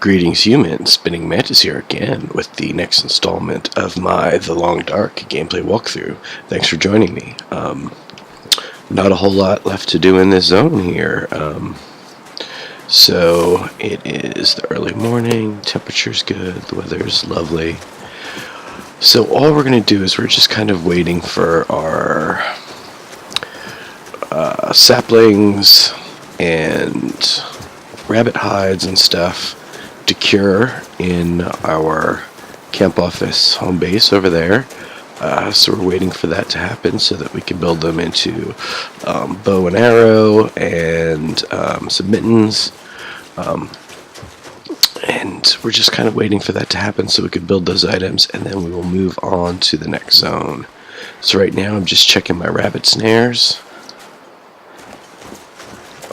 Greetings humans, Spinning Mantis here again with the next installment of my The Long Dark gameplay walkthrough. Thanks for joining me. Not a whole lot left to do in this zone here. So it is the early morning, temperature's good, the weather's lovely. So all we're going to do is we're just kind of waiting for our saplings and rabbit hides and stuff to cure in our camp office home base over there. So we're waiting for that to happen so that we can build them into bow and arrow and some mittens. And we're just kind of waiting for that to happen so we can build those items, and then we will move on to the next zone. So right now I'm just checking my rabbit snares.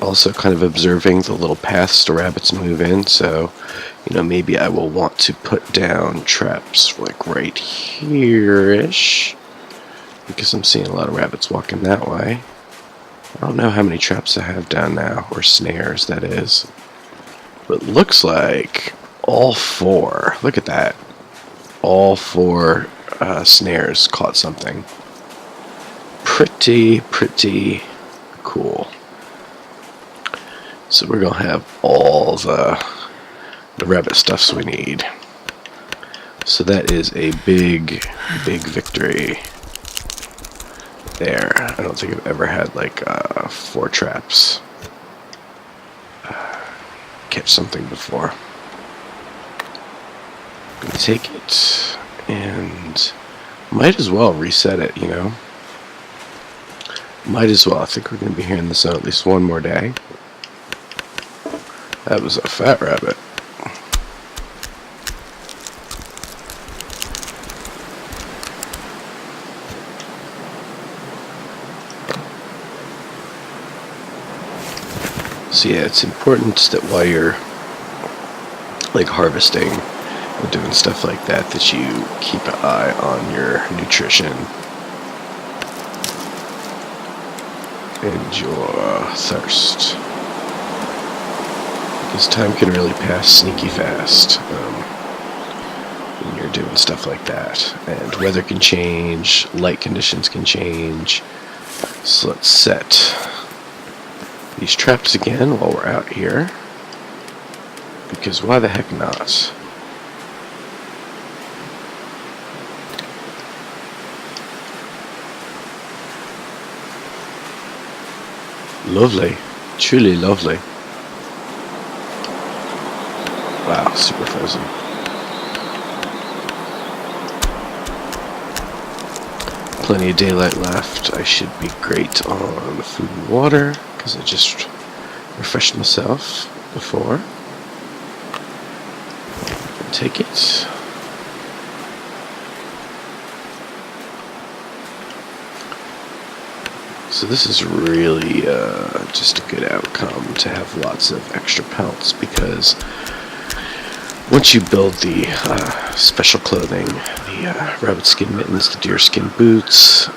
Also kind of observing the little paths the rabbits move in, so maybe I will want to put down traps like right here-ish, because I'm seeing a lot of rabbits walking that way. I don't know how many traps I have down now, or snares that is, but it looks like all four. Look at that, all four snares caught something. Pretty cool. So we're gonna have all the rabbit stuffs we need. So that is a big victory there. I don't think I've ever had like 4 traps catch something before. I'm gonna take it and might as well reset it, Might as well. I think we're gonna be here in the sun at least one more day. That was a fat rabbit. So yeah, it's important that while you're like harvesting and doing stuff like that, that you keep an eye on your nutrition and your thirst. Because time can really pass sneaky fast when you're doing stuff like that. And weather can change, light conditions can change. So let's set these traps again while we're out here. Because why the heck not? Lovely. Truly lovely. Wow, super frozen. Plenty of daylight left. I should be great on food and water, because I just refreshed myself before. Take it. So this is really just a good outcome to have lots of extra pelts, because once you build the special clothing, the rabbit skin mittens, the deer skin boots,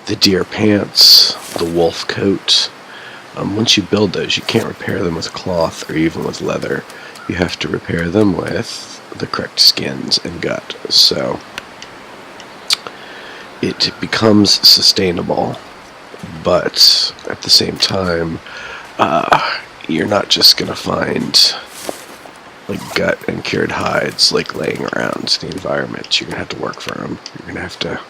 the deer pants, the wolf coat, once you build those, you can't repair them with cloth or even with leather. You have to repair them with the correct skins and gut. So it becomes sustainable, but at the same time, you're not just going to find like gut and cured hides like laying around the environment. You're going to have to work for them. You're going to have to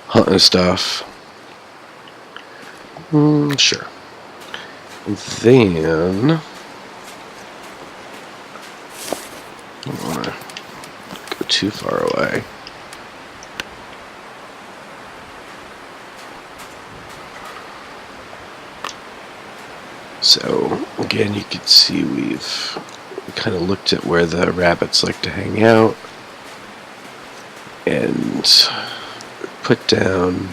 hunt and stuff. Sure. And then I don't want to go too far away. So again, you can see we've kind of looked at where the rabbits like to hang out and put down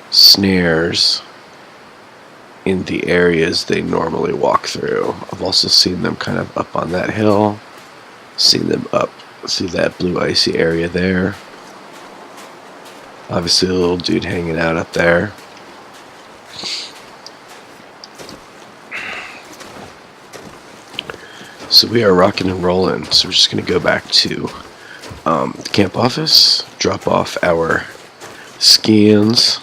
snares in the areas they normally walk through. I've also seen them kind of up on that hill, seen them up through that blue icy area there. Obviously a little dude hanging out up there. So we are rocking and rolling. So we're just going to go back to the camp office, drop off our skins.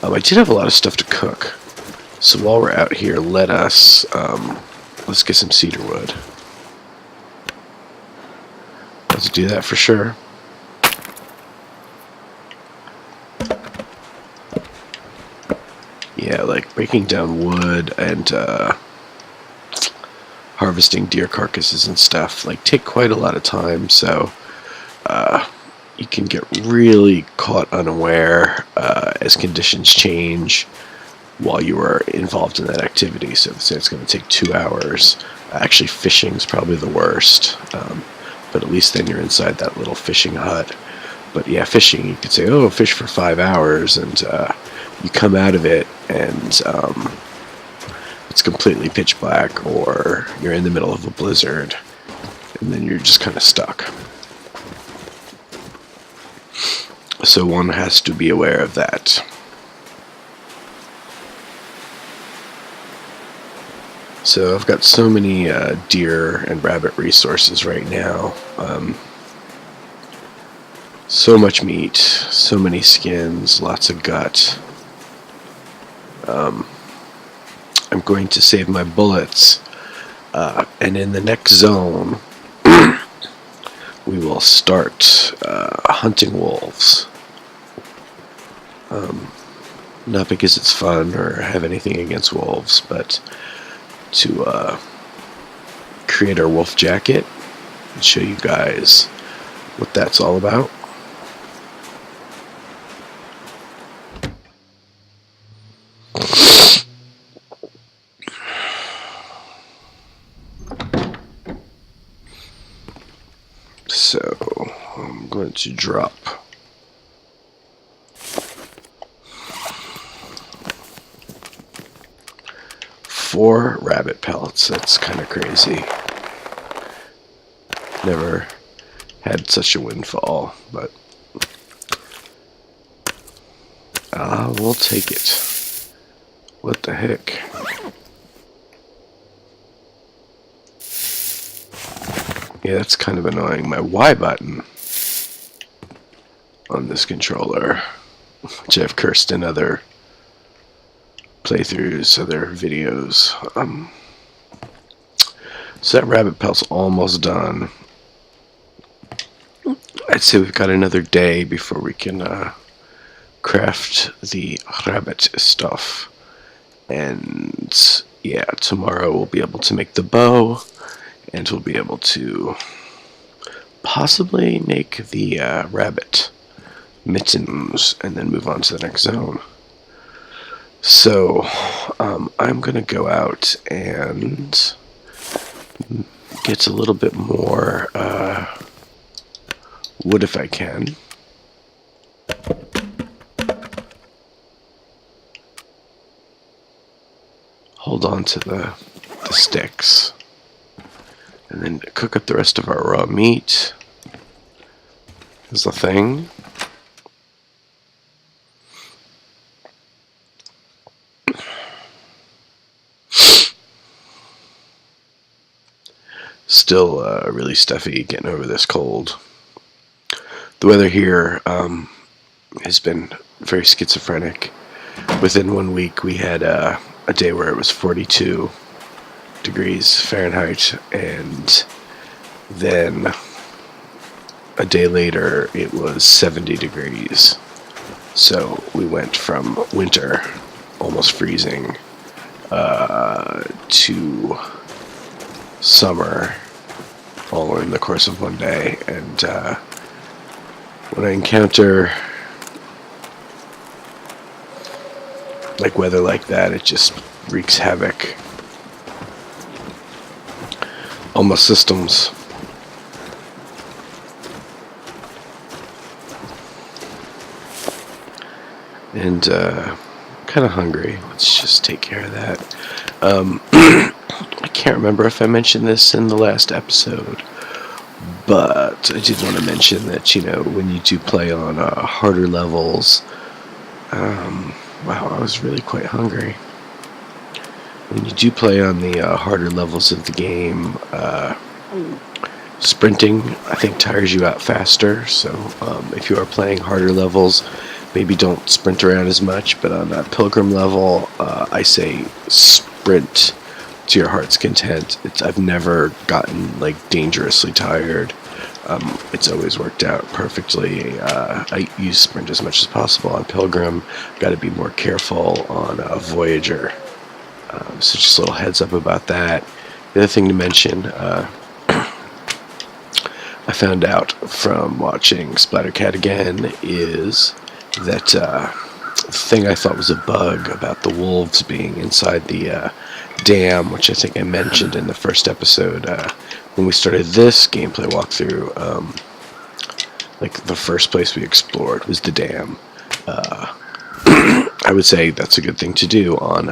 I did have a lot of stuff to cook. So while we're out here, let's get some cedar wood. Let's do that for sure. Yeah, like breaking down wood and harvesting deer carcasses and stuff take quite a lot of time, so you can get really caught unaware as conditions change while you are involved in that activity. So say it's going to take 2 hours. Actually, fishing's probably the worst, but at least then you're inside that little fishing hut. But yeah, fishing, you could say, oh, fish for 5 hours, and you come out of it and it's completely pitch black, or you're in the middle of a blizzard, and then you're just kind of stuck. So one has to be aware of that. So I've got so many deer and rabbit resources right now. So much meat, so many skins, lots of gut. I'm going to save my bullets, and in the next zone we will start hunting wolves. Not because it's fun or have anything against wolves, but to create our wolf jacket and show you guys what that's all about. So I'm going to drop four rabbit pellets. That's kind of crazy. Never had such a windfall, but we'll take it. What the heck? Yeah, that's kind of annoying. My Y button on this controller, which I've cursed in other playthroughs, other videos. So that rabbit pelt's almost done. I'd say we've got another day before we can craft the rabbit stuff. And yeah, tomorrow we'll be able to make the bow, and we'll be able to possibly make the rabbit mittens and then move on to the next zone. So I'm gonna go out and get a little bit more wood if I can. Hold on to the sticks, and then cook up the rest of our raw meat. Is the thing. Still really stuffy getting over this cold. The weather here has been very schizophrenic. Within 1 week we had a day where it was 42 degrees Fahrenheit, and then a day later it was 70 degrees. So we went from winter, almost freezing, to summer, all in the course of 1 day. And when I encounter weather like that, it just wreaks havoc on my systems. And kind of hungry. Let's just take care of that. I can't remember if I mentioned this in the last episode, but I did want to mention that, when you do play on harder levels, wow, I was really quite hungry. when you do play on the harder levels of the game, sprinting, I think, tires you out faster. So if you are playing harder levels, maybe don't sprint around as much. But on that Pilgrim level, I say sprint to your heart's content. I've never gotten like dangerously tired. It's always worked out perfectly. I use sprint as much as possible on Pilgrim. Got to be more careful on Voyager. So just a little heads up about that. The other thing to mention, I found out from watching Splattercat again, is that the thing I thought was a bug about the wolves being inside the dam, which I think I mentioned in the first episode when we started this gameplay walkthrough. Like the first place we explored was the dam. I would say that's a good thing to do on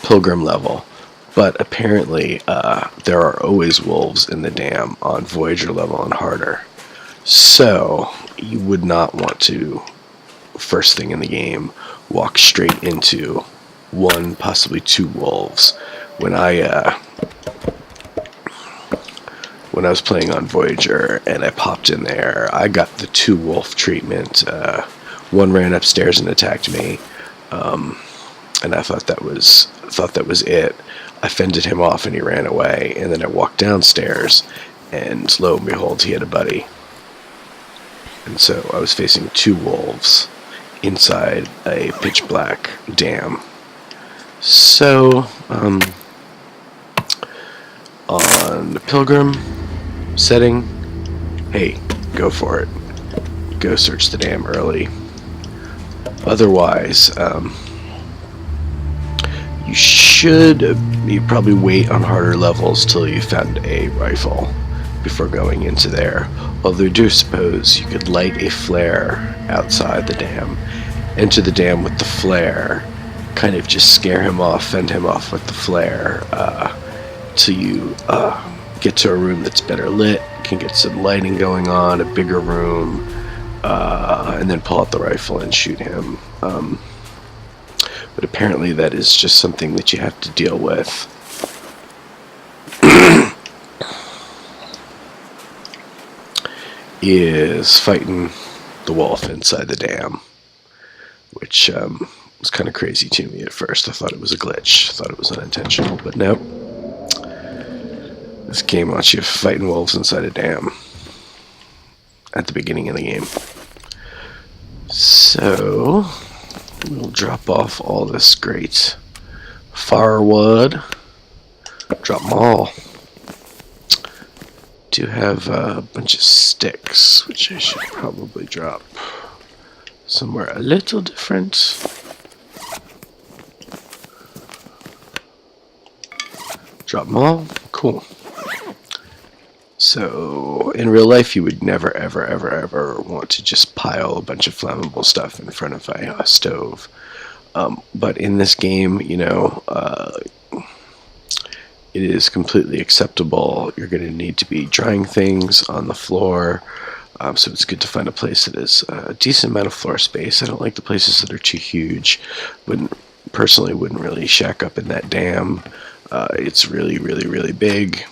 Pilgrim level. But apparently, there are always wolves in the dam on Voyager level and harder. So, you would not want to, first thing in the game, walk straight into one, possibly two wolves. When I was playing on Voyager and I popped in there, I got the two wolf treatment. One ran upstairs and attacked me, and I thought that was it. I fended him off and he ran away, and then I walked downstairs, and lo and behold, he had a buddy. And so I was facing two wolves inside a pitch black dam. So, on the Pilgrim setting, hey, go for it. Go search the dam early. Otherwise, you probably wait on harder levels till you found a rifle before going into there. Although I do suppose you could light a flare outside the dam, enter the dam with the flare, kind of just scare him off, fend him off with the flare, till you get to a room that's better lit, can get some lighting going on, a bigger room, and then pull out the rifle and shoot him. But apparently that is just something that you have to deal with. Is fighting the wolf inside the dam, which was kind of crazy to me at first. I thought it was a glitch. I thought it was unintentional, but nope. This game wants you fighting wolves inside a dam at the beginning of the game. So we'll drop off all this great firewood. Drop them all. Do have a bunch of sticks, which I should probably drop somewhere a little different. Drop them all. Cool. So, in real life, you would never, ever, ever, ever want to just pile a bunch of flammable stuff in front of a stove. But in this game, you know, it is completely acceptable. You're going to need to be drying things on the floor, so it's good to find a place that is a decent amount of floor space. I don't like the places that are too huge. Personally wouldn't really shack up in that dam. It's really, really, really big.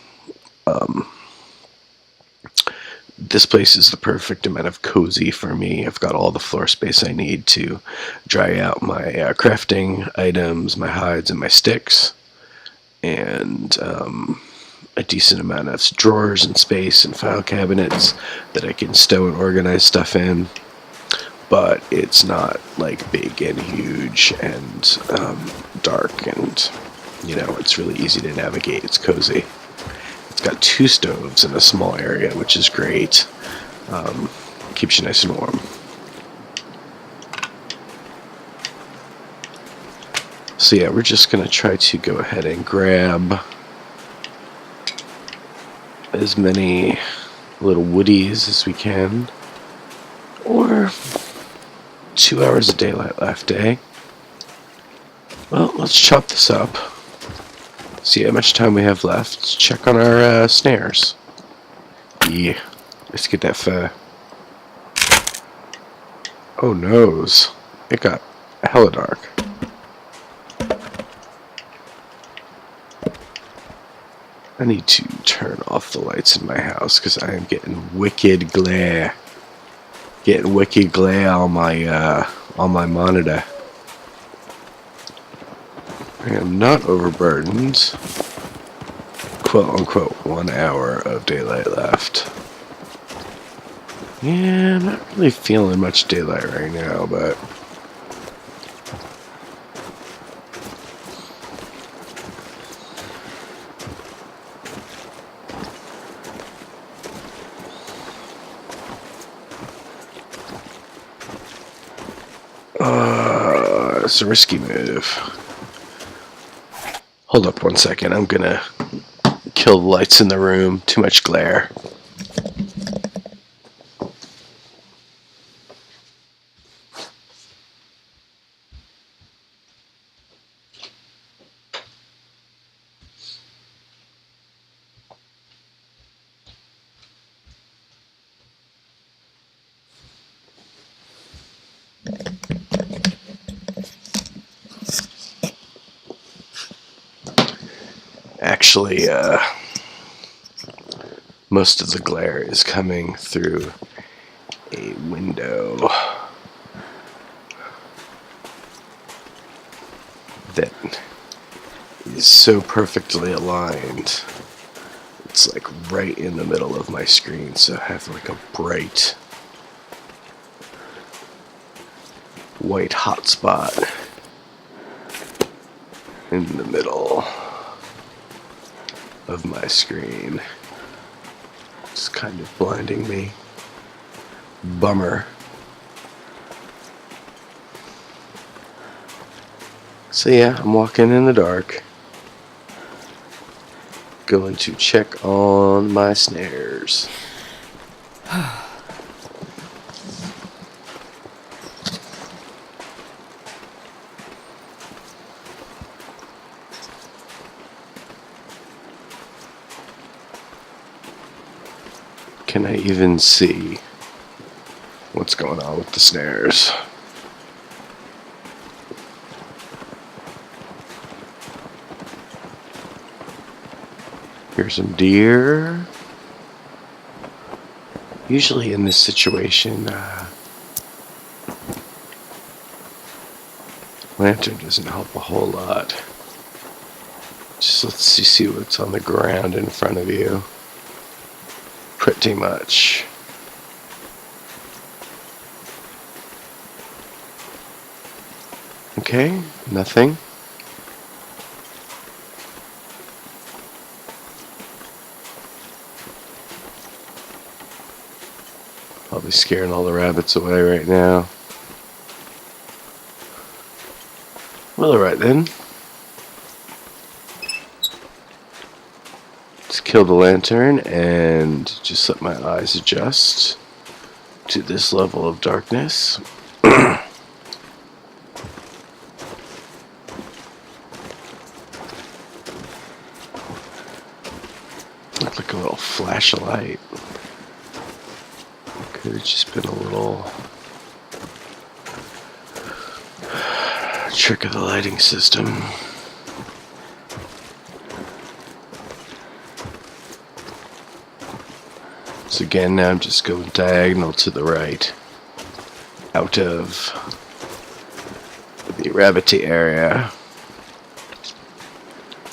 This place is the perfect amount of cozy for me. I've got all the floor space I need to dry out my crafting items, my hides, and my sticks. And a decent amount of drawers and space and file cabinets that I can stow and organize stuff in. But it's not like big and huge and dark, and you know, it's really easy to navigate. It's cozy. It's got 2 stoves in a small area, which is great. Keeps you nice and warm. So yeah, we're just going to try to go ahead and grab as many little woodies as we can. Or 2 hours of daylight left, eh? Well, let's chop this up. See how much time we have left. Let's check on our snares. Yeah, let's get that fur. Oh noes, it got hella dark. I need to turn off the lights in my house because I am getting wicked glare. Getting wicked glare on my monitor. I am not overburdened. Quote unquote 1 hour of daylight left. Yeah, I'm not really feeling much daylight right now, but it's a risky move. Hold up 1 second. I'm gonna kill the lights in the room. Too much glare. Actually, most of the glare is coming through a window that is so perfectly aligned. It's like right in the middle of my screen, so I have like a bright white hotspot in the middle of my screen. It's kind of blinding me. Bummer. So yeah, I'm walking in the dark. Going to check on my snares. Can I even see what's going on with the snares? Here's some deer. Usually in this situation, lantern doesn't help a whole lot. Just lets you see what's on the ground in front of you. Pretty much. Okay, nothing. Probably scaring all the rabbits away right now. Well, alright then. Let's kill the lantern and just let my eyes adjust to this level of darkness. Looked like a little flash of light. Could have just been a little trick of the lighting system. So again, now I'm just going diagonal to the right, out of the rabbity area,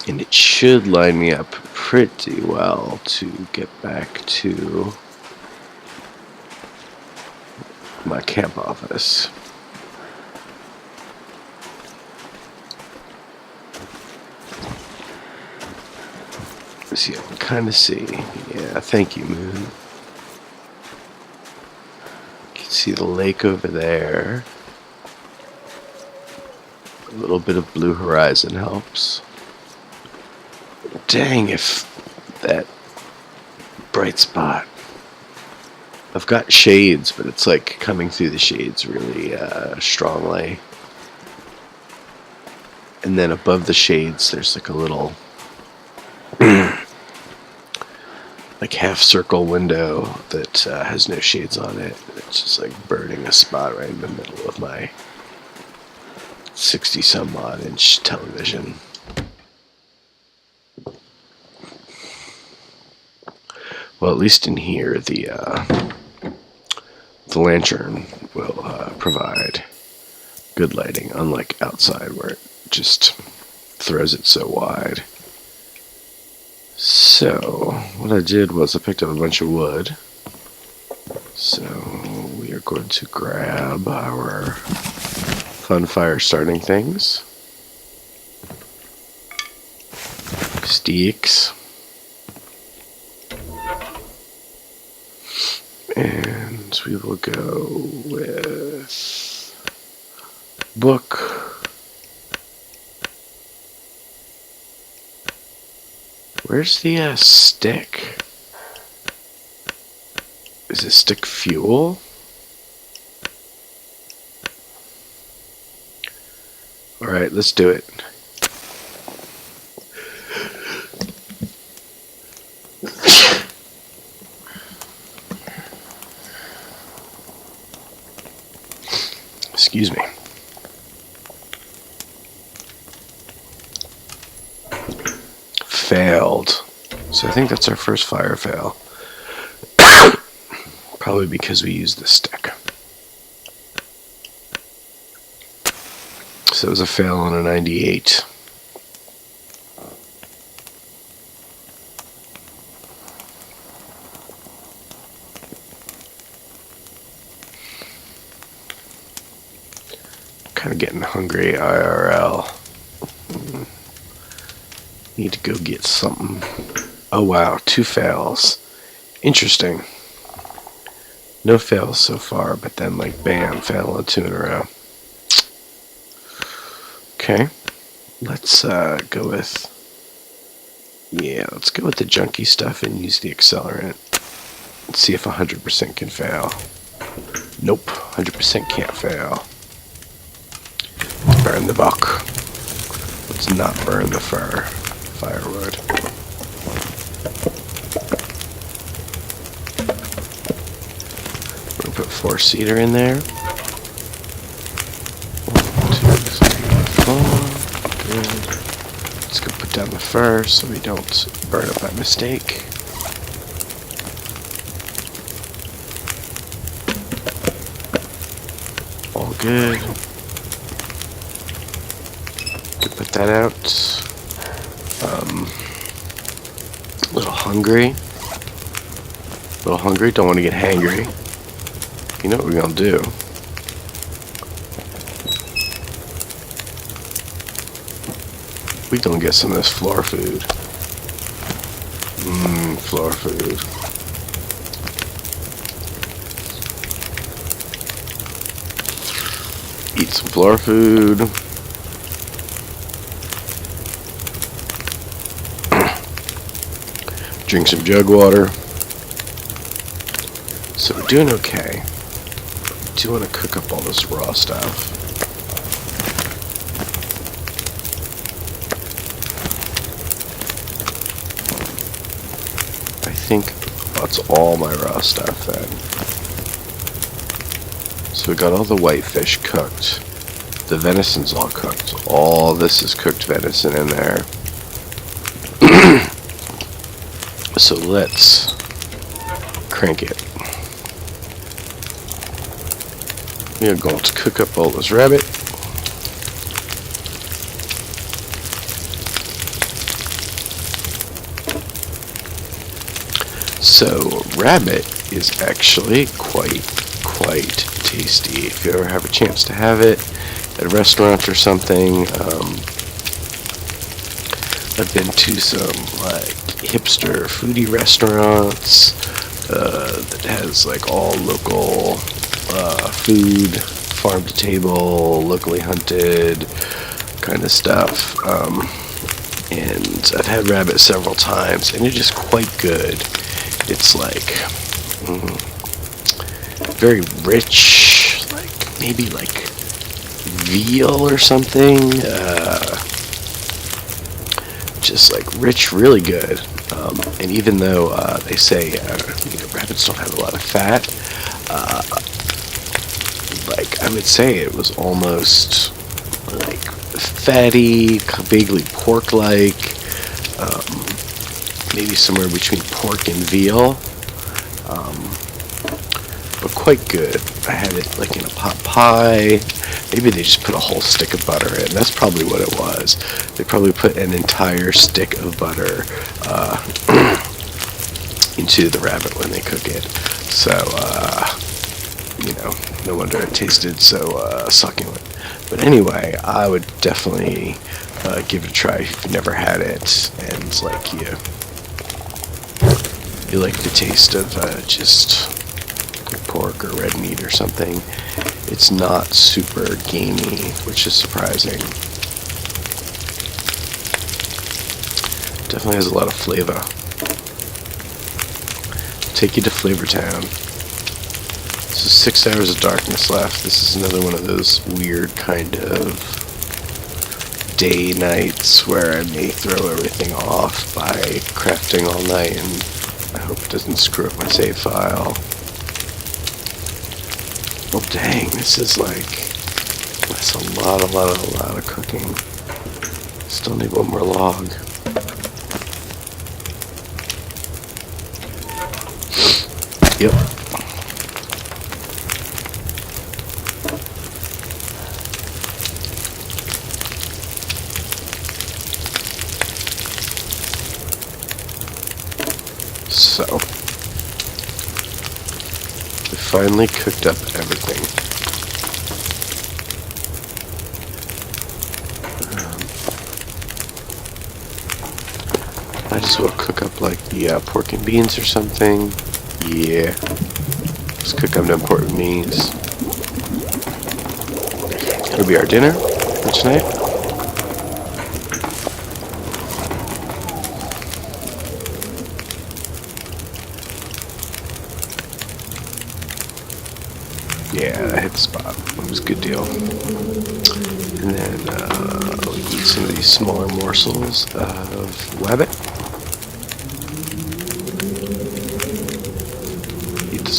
and it should line me up pretty well to get back to my camp office. See, I can kind of see. Yeah, thank you, Moon. You can see the lake over there. A little bit of blue horizon helps. Dang, if that bright spot. I've got shades, but it's like coming through the shades really strongly. And then above the shades, there's like a little like half circle window that has no shades on it. It's just like burning a spot right in the middle of my 60 some odd inch television. at least in here, the lantern will provide good lighting, unlike outside where it just throws it so wide. So what I did was I picked up a bunch of wood. So we are going to grab our fun fire starting things. Sticks. And we will go with book. Where's the stick? Is a stick fuel? Alright, let's do it. Excuse me. Failed. So I think that's our first fire fail. Probably because we used the stick. So it was a fail on a 98. Kind of getting hungry IRL. Need to go get something. Oh wow, 2 fails. Interesting. No fails so far, but then like bam, fail on 2 in a row. Okay, let's go with, let's go with the junky stuff and use the accelerant. Let's see if 100% can fail. Nope, 100% can't fail. Let's burn the buck. Let's not burn the firewood. We'll put 4-seater in there. 1, 2, 3, 4. Good. Let's go put down the fur so we don't burn it by mistake. All good. Put that out. A little hungry. Don't want to get hangry. You know what we're gonna do? We gonna get some of this floor food. Floor food. Eat some floor food. Drink some jug water. So we're doing okay. I do want to cook up all this raw stuff. I think that's all my raw stuff then. So we got all the whitefish cooked. The venison's all cooked. All this is cooked venison in there. So let's crank it. We are going to cook up all this rabbit. So rabbit is actually quite tasty. If you ever have a chance to have it at a restaurant or something, I've been to some like hipster foodie restaurants that has like all local food, farm to table, locally hunted kind of stuff. And I've had rabbit several times, and it's just quite good. It's like very rich, like maybe like veal or something. Just like rich, really good. And even though they say rabbits don't have a lot of fat, like I would say it was almost like fatty, vaguely pork-like, maybe somewhere between pork and veal. but quite good. I had it like in a pot pie. Maybe they just put a whole stick of butter in. That's probably what it was. They probably put an entire stick of butter into the rabbit when they cook it. So, you know, no wonder it tasted so succulent. But anyway, I would definitely give it a try if you've never had it and like you like the taste of just pork or red meat or something. It's not super gamey, which is surprising. Definitely has a lot of flavor. Take you to Flavor Town. So 6 hours of darkness left. This is another one of those weird kind of day nights where I may throw everything off by crafting all night, and I hope it doesn't screw up my save file. Well, dang, this is like, that's a lot of cooking. Still need one more log. Yep. So, we finally cooked up everything. Might as well cook up like the pork and beans or something. Yeah. Let's cook up them pork and beans. It'll be our dinner for tonight. Yeah, that hit the spot. It was a good deal. And then we'll eat some of these smaller morsels of wabbit. Eat the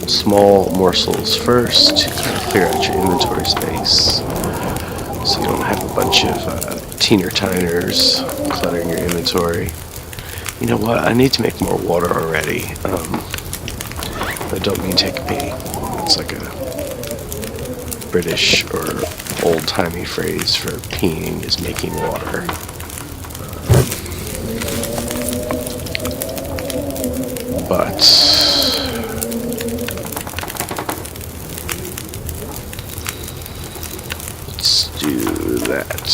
small morsels first to kind of clear out your inventory space, so you don't have a bunch of teener-tiners cluttering your inventory. You know what? I need to make more water already. I don't mean take a pee. It's like a British or old-timey phrase for peeing is making water. But let's do that.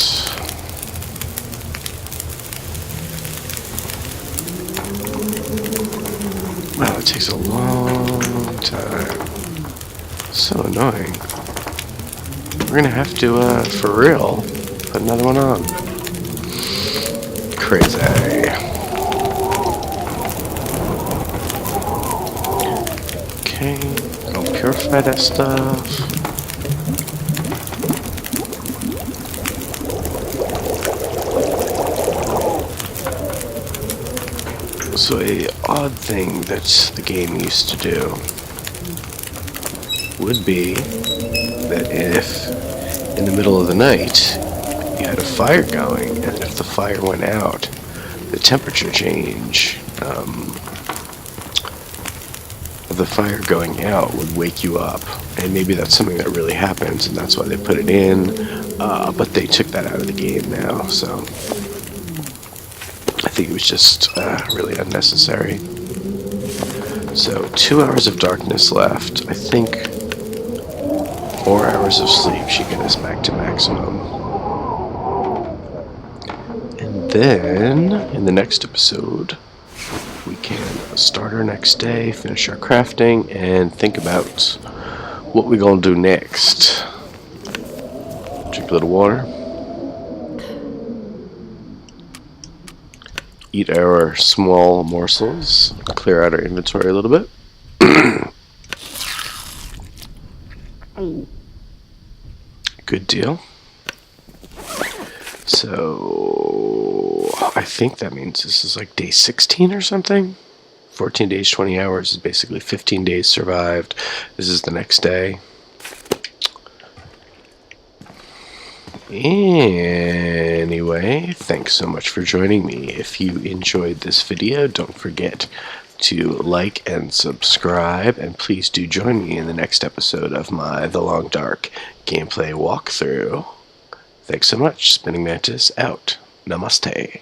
Wow, it takes a long time. So annoying. We're gonna have to, for real, put another one on. Crazy. Okay, I'll purify that stuff. So a odd thing that the game used to do would be that if in the middle of the night you had a fire going, and if the fire went out, the temperature change of the fire going out would wake you up. And maybe that's something that really happens, and that's why they put it in, but they took that out of the game now, so I think it was just really unnecessary. So 2 hours of darkness left. I think 4 hours of sleep should get us back to maximum. And then, in the next episode, we can start our next day, finish our crafting, and think about what we're going to do next. Drink a little water. Eat our small morsels. Clear out our inventory a little bit. Good deal. So I think that means this is like day 16 or something. 14 days, 20 hours is basically 15 days survived. This is the next day. Anyway, thanks so much for joining me. If you enjoyed this video, don't forget to like and subscribe, and please do join me in the next episode of my The Long Dark gameplay walkthrough. Thanks so much. Spinning Mantis out. Namaste.